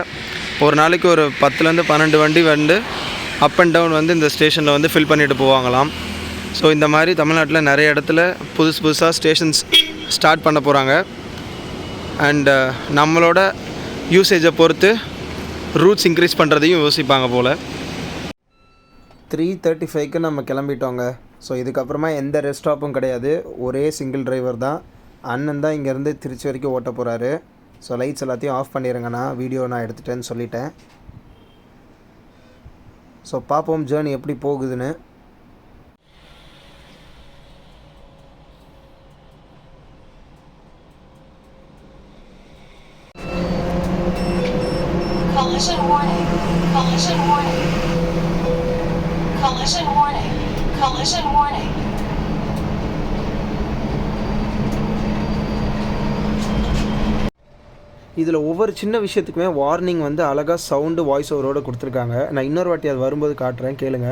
ஒரு நாளைக்கு ஒரு 10லேருந்து 12 வண்டி வந்து அப் அண்ட் டவுன் வந்து இந்த ஸ்டேஷனில் வந்து ஃபில் பண்ணிட்டு போவாங்களாம். ஸோ இந்த மாதிரி தமிழ்நாட்டில் நிறைய இடத்துல புதுசாக ஸ்டேஷன்ஸ் ஸ்டார்ட் பண்ண போகிறாங்க. அண்டு நம்மளோட யூசேஜை பொறுத்து ரூட்ஸ் இன்க்ரீஸ் பண்ணுறதையும் யோசிப்பாங்க போல். 3:35க்கு நம்ம கிளம்பிட்டோங்க. ஸோ இதுக்கப்புறமா எந்த ரெஸ்ட் ஸ்டாப்பும் கிடையாது, ஒரே சிங்கிள் டிரைவர் தான். அண்ணன் தான் இங்கேருந்து திருச்சி வரைக்கும் ஓட்ட போகிறாரு. ஸோ லைட்ஸ் எல்லாத்தையும் ஆஃப் பண்ணிடுங்கண்ணா, வீடியோ நான் எடுத்துட்டேன்னு சொல்லிட்டேன். ஸோ பார்ப்போம் ஜேர்னி எப்படி போகுதுன்னு. Collision warning. Collision warning. Collision warning. Collision warning. இதில் ஒவ்வொரு சின்ன விஷயத்துக்குமே வார்னிங் வந்து அழகாக சவுண்டு வாய்ஸ் ஓவரோடு கொடுத்துருக்காங்க. நான் இன்னொரு வாட்டி அது வரும்போது காட்டுறேன், கேளுங்க.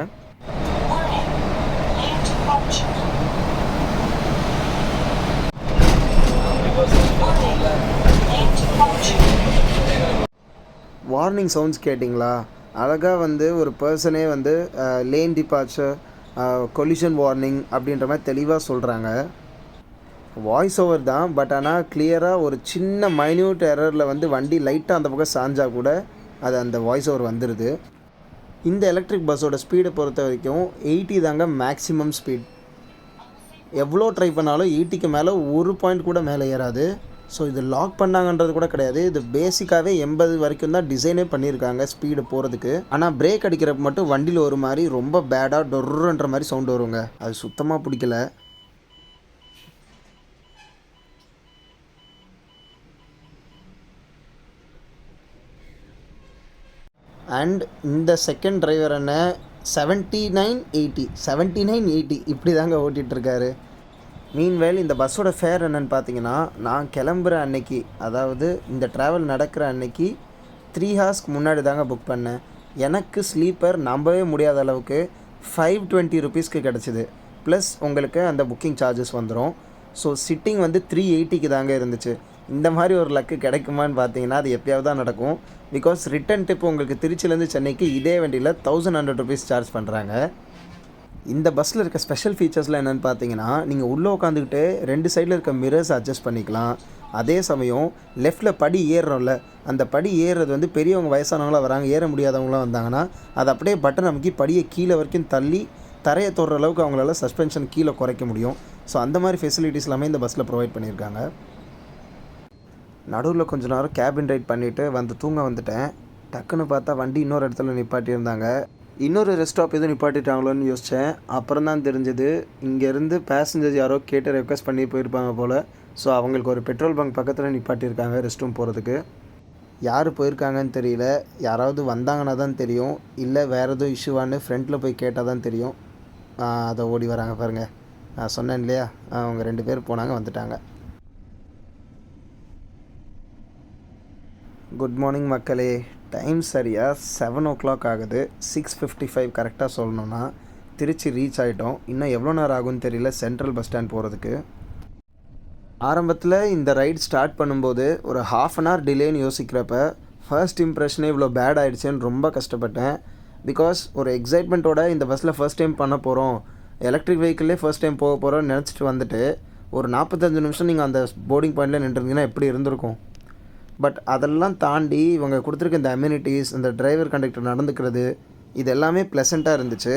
வார்னிங் சவுண்ட்ஸ் கேட்டிங்களா? அழகாக வந்து ஒரு பர்சனே வந்து லேன் டிபார்ச்சர் கொலிஷன் வார்னிங் அப்படின்ற மாதிரி தெளிவாக சொல்கிறாங்க. வாய்ஸ் ஓவர் தான், பட் ஆனால் கிளியராக ஒரு சின்ன மைன்யூட் எரரில் வந்து வண்டி லைட்டாக அந்த பக்கம் சாஞ்சா கூட அது அந்த வாய்ஸ் ஓவர் வந்துடுது. இந்த எலக்ட்ரிக் பஸ்ஸோட ஸ்பீடை பொறுத்த வரைக்கும் 80 தாங்க மேக்ஸிமம் ஸ்பீட். எவ்வளோ ட்ரை பண்ணாலும் 80க்கு மேலே ஒரு பாயிண்ட் கூட மேலே ஏறாது. ஸோ இது லாக் பண்ணாங்கன்றது கூட கிடையாது. இது பேசிக்காகவே 80 வரைக்கும் தான் டிசைனே பண்ணியிருக்காங்க ஸ்பீடு போகிறதுக்கு. ஆனால் பிரேக் அடிக்கிறப்ப மட்டும் வண்டியில் ஒரு மாதிரி ரொம்ப பேடாக டொர்ன்ற மாதிரி சவுண்டு வருங்க. அது சுத்தமாக பிடிக்கல. அண்ட் இந்த செகண்ட் டிரைவர் என்ன 7980 இப்படி தாங்க ஓட்டிகிட்ருக்காரு. மீன்வேல் இந்த பஸ்ஸோட ஃபேர் என்னென்னு பார்த்தீங்கன்னா, நான் கிளம்புற அன்னைக்கு, அதாவது இந்த ட்ராவல் நடக்கிற அன்னைக்கு 3 ஹார்ஸ்க்கு முன்னாடி தாங்க புக் பண்ணேன். எனக்கு ஸ்லீப்பர் நம்பவே முடியாத அளவுக்கு 520 ருபீஸ்க்கு கிடச்சிது. ப்ளஸ் உங்களுக்கு அந்த புக்கிங் சார்ஜஸ் வந்துடும். ஸோ சிட்டிங் வந்து 380க்கு தாங்க இருந்துச்சு. இந்த மாதிரி ஒரு லக்கு கிடைக்குமான்னு பார்த்தீங்கன்னா அது எப்பயாவது தான் நடக்கும். பிகாஸ் ரிட்டன் டிப் உங்களுக்கு திருச்சியிலேருந்து சென்னைக்கு இதே வண்டியில் 1100 ருபீஸ் சார்ஜ் பண்ணுறாங்க. இந்த பஸ்ஸில் இருக்க ஸ்பெஷல் ஃபீச்சர்ஸ்லாம் என்னென்னு பார்த்தீங்கன்னா, நீங்கள் உள்ளே உட்காந்துக்கிட்டு 2 சைடில் இருக்க மிரர்ஸ் அட்ஜஸ்ட் பண்ணிக்கலாம். அதே சமயம் லெஃப்ட்டில் படி ஏறுறோம்ல, அந்த படி ஏறுறது வந்து பெரியவங்க வயசானவங்களாம் வராங்க, ஏற முடியாதவங்களாம் வந்தாங்கன்னா அது அப்படியே பட்டன் நமக்கு படியை கீழே வரைக்கும் தள்ளி தரையை தொடுற அளவுக்கு அவங்களால சஸ்பென்ஷன் கீழே குறைக்க முடியும். ஸோ அந்த மாதிரி ஃபெசிலிட்டிஸ் எல்லாமே இந்த பஸ்ஸில் ப்ரொவைட் பண்ணியிருக்காங்க. நடுவில் கொஞ்ச நேரம் கேபின் ரைட் பண்ணிவிட்டு வந்து தூங்க வந்துட்டேன். டக்குன்னு பார்த்தா வண்டி இன்னொரு இடத்துல நிப்பாட்டியிருந்தாங்க. இன்னொரு ரெஸ்ட் ஸ்டாப் எதுவும் நிப்பாட்டிட்டாங்களோன்னு யோசித்தேன். அப்புறம் தான் தெரிஞ்சது இங்கேருந்து பேசஞ்சர்ஸ் யாரோ கேட்டு ரெக்வஸ்ட் பண்ணி போயிருப்பாங்க போல். ஸோ அவங்களுக்கு ஒரு பெட்ரோல் பங்க் பக்கத்தில் நிப்பாட்டியிருக்காங்க ரெஸ்ட் ரூம் போகிறதுக்கு. யார் போயிருக்காங்கன்னு தெரியல. யாராவது வந்தாங்கன்னா தான் தெரியும், இல்லை வேறு எதுவும் இஷ்யூவான்னு ஃப்ரண்ட்டில் போய் கேட்டால் தான் தெரியும். அதை ஓடி வராங்க பாருங்கள். நான் சொன்னேன் இல்லையா, அவங்க 2 பேர் போனாங்க, வந்துட்டாங்க. குட் மார்னிங் மக்களே. டைம் சரியாக 7 o'clock ஆகுது. 6:55 கரெக்டாக சொல்லணுன்னா திருச்சி ரீச் ஆகிட்டோம். இன்னும் எவ்வளோ நேரம் ஆகும்னு தெரியல சென்ட்ரல் பஸ் ஸ்டாண்ட் போகிறதுக்கு. ஆரம்பத்தில் இந்த ரைட் ஸ்டார்ட் பண்ணும்போது ஒரு ½ an hour டிலேன்னு யோசிக்கிறப்ப ஃபர்ஸ்ட் இம்ப்ரெஷனே இவ்வளோ பேட் ஆகிடுச்சேன்னு ரொம்ப கஷ்டப்பட்டேன். பிகாஸ் ஒரு எக்ஸைட்மெண்ட்டோட இந்த பஸ்ஸில் ஃபர்ஸ்ட் டைம் பண்ண போகிறோம், எலக்ட்ரிக் வெஹிக்கிள்லே ஃபர்ஸ்ட் டைம் போக போகிறோம்னு நினச்சிட்டு வந்துட்டு ஒரு 45 நிமிஷம் நீங்கள் அந்த போர்டிங் பாயிண்டில் நின்றுருந்தீங்கன்னா எப்படி இருந்திருக்கும். பட் அதெல்லாம் தாண்டி இவங்க கொடுத்துருக்க இந்த அம்யூனிட்டிஸ், இந்த டிரைவர் கண்டக்டர் நடந்துக்கிறது, இது எல்லாமே ப்ளசண்ட்டாக இருந்துச்சு.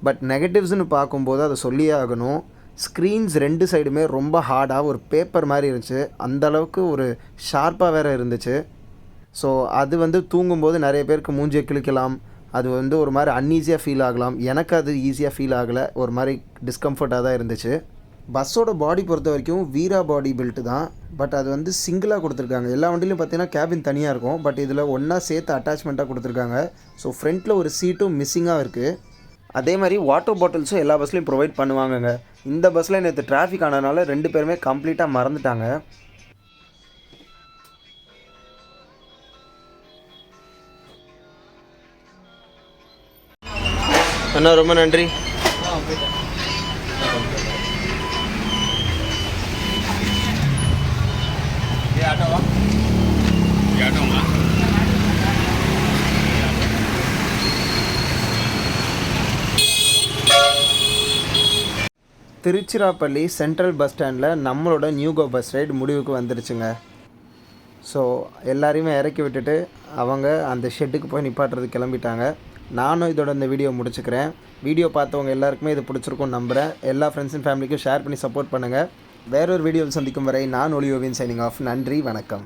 பட் நெகட்டிவ்ஸ்னு பார்க்கும்போது அதை சொல்லியே ஆகணும். ஸ்க்ரீன்ஸ் 2 சைடுமே ரொம்ப ஹார்டாக ஒரு பேப்பர் மாதிரி இருந்துச்சு. அந்தளவுக்கு ஒரு ஷார்ப்பாக வேறு இருந்துச்சு. ஸோ அது வந்து தூங்கும்போது நிறைய பேருக்கு மூஞ்சியை கிழிக்கலாம். அது வந்து ஒரு மாதிரி அன்ஈஸியாக ஃபீல் ஆகலாம். எனக்கு அது ஈஸியாக ஃபீல் ஆகலை, ஒரு மாதிரி டிஸ்கம்ஃபர்ட்டாக தான் இருந்துச்சு. பஸ்ஸோட பாடி பொறுத்த வரைக்கும் வீரா பாடி பில்ட்டு தான். பட் அது வந்து சிங்கிளாக கொடுத்துருக்காங்க. எல்லா வண்டிலையும் பார்த்தீங்கன்னா கேபின் தனியாக இருக்கும், பட் இதில் ஒன்றா சேர்த்து அட்டாச்மெண்ட்டாக கொடுத்துருக்காங்க. ஸோ ஃப்ரண்ட்டில் ஒரு சீட்டும் மிஸ்ஸிங்காக இருக்குது. அதே மாதிரி வாட்டர் பாட்டில்ஸும் எல்லா பஸ்லையும் ப்ரொவைட் பண்ணுவாங்கங்க. இந்த பஸ்ஸில் நேற்று டிராஃபிக் ஆனதுனால 2 பேருமே கம்ப்ளீட்டாக மறந்துட்டாங்க. அண்ணா ரொம்ப நன்றி. திருச்சிராப்பள்ளி சென்ட்ரல் பஸ் ஸ்டாண்டில் நம்மளோட நியூகோ பஸ் ரைடு முடிவுக்கு வந்துருச்சுங்க. ஸோ எல்லாரையுமே இறக்கி விட்டுட்டு அவங்க அந்த ஷெட்டுக்கு போய் நிப்பாட்டுறதுக்கு கிளம்பிட்டாங்க. நானும் இதோட இந்த வீடியோ முடிச்சுக்கிறேன். வீடியோ பார்த்தவங்க எல்லாருக்குமே இது பிடிச்சிருக்கும்னு நம்புகிறேன். எல்லா ஃப்ரெண்ட்ஸ் அண்ட் ஃபேமிலிக்கும் ஷேர் பண்ணி சப்போர்ட் பண்ணுங்கள். வேறொரு வீடியோவில் சந்திக்கும் வரை நான் ஒலியோவின் சைனிங் ஆஃப். நன்றி, வணக்கம்.